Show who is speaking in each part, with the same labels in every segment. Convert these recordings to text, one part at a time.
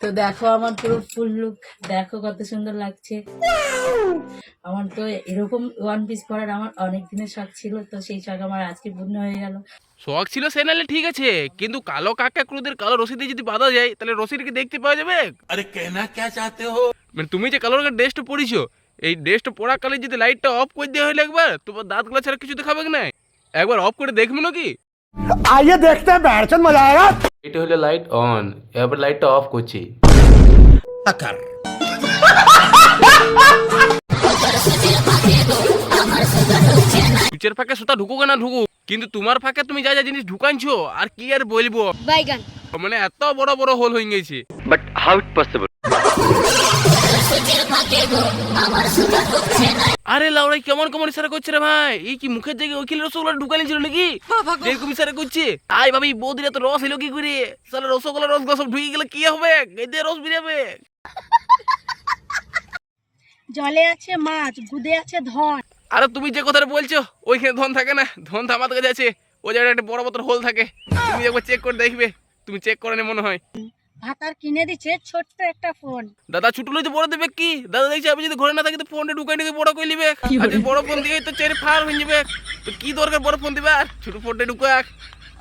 Speaker 1: তো দেখো আমার পুরো ফুল লুক, দেখো কত সুন্দর লাগছে। আমার তো এরকম ওয়ান পিস পরার আমার অনেক দিনের শখ ছিল, তো সেই শখ আমার আজকে পূর্ণ হয়ে গেল।
Speaker 2: শখ ছিল সে নাহলে ঠিক আছে, কিন্তু কালো কাকা ক্রুদের কালো রশি দিয়ে যদি বাঁধা যায় তাহলে রশির কি দেখতে পাওয়া যাবে?
Speaker 3: अरे कहना क्या चाहते हो?
Speaker 2: মানে তুমি যে কালো রঙের ড্রেসটা পরিছো, এই ড্রেসটা পরাকালে যদি লাইটটা অফ করে দেওয়া হলে একবার, তোমার দাঁতগুলো ছাড়া কিছু দেখাবে না। একবার অফ করে দেখবো নাকি?
Speaker 4: आइए देखते हैं बैठचंद मजा आएगा।
Speaker 2: এটা হলো লাইট অন, এবার লাইটটা অফ করছি। সুচের ফাঁকে সুতা ঢুকুক না ঢুকুক, কিন্তু তোমার ফাঁকে তুমি যা যা জিনিস ঢুকানছো আর কি আর বলবো।
Speaker 5: বাইগান
Speaker 2: মানে এত বড় বড় হোল হয়ে গেছে।
Speaker 6: But how it possible?
Speaker 2: আরে লাউড়াই কেমন কেমন ইশারা করছে রে ভাই, এই কি মুখের জায়গায় ওই কিলো রসগোল্লা ঢুকালি ছিল নাকি? এরকম ইশারা করছে। আই ভাবি বৌদিরা তো রস এলো কি করে? সালা রসগোল্লা রসগোল্লা সব ঢুকে গেলে কি হবে? এতে রস বেরাবে।
Speaker 5: জলে আছে মাছ, গুদে আছে ধন।
Speaker 2: আরে তুমি যে কথাটা বলছো ওইখানে ধন থাকে না, ধন তো আমার কাছে আছে। ওই জায়গায় একটা বড় বোতল হোল থাকে, তুমি একবার চেক করে দেখবে। তুমি চেক করে নে মনে হয়।
Speaker 5: ভাতার কিনে দিচ্ছে ছোট্ট একটা ফোন।
Speaker 2: দাদা ছুটু লইতে বড় দেবে কি? দাদা দেখছি আমি যদি ঘরে না থাকি তো ফোনটা ঢুকাই নিয়ে বড় করে নিবে। আর যদি বড় ফোন দিয়ে তো চেরি ফার হয়ে যাবে। তো কি দরকার বড় ফোন দিবে? আর ছোট ফোনটা ঢুকাক।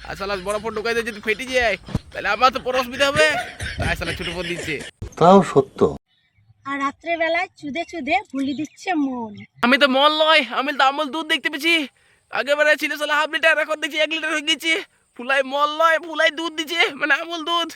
Speaker 2: আর শালা বড় ফোন ঢুকাই দিয়ে যদি ফেটে যায় তাহলে আমার তো বড় অসুবিধা হবে। তাই শালা ছোট ফোন দিচ্ছে।
Speaker 4: তাও সত্য।
Speaker 5: আর রাত্রে বেলায় চুদে চুদে ভুলি দিচ্ছে মন।
Speaker 2: আমি তো মল নয়, আমি তো আমল দুধ দেখতে পেয়েছি। আগে বেলা ছিল শালা হাফ লিটার, এখন দেখছি 1 লিটার হয়ে গেছে। ফুলাই মল নয়, ফুলাই দুধ দিচ্ছে, মানে আমল দুধ।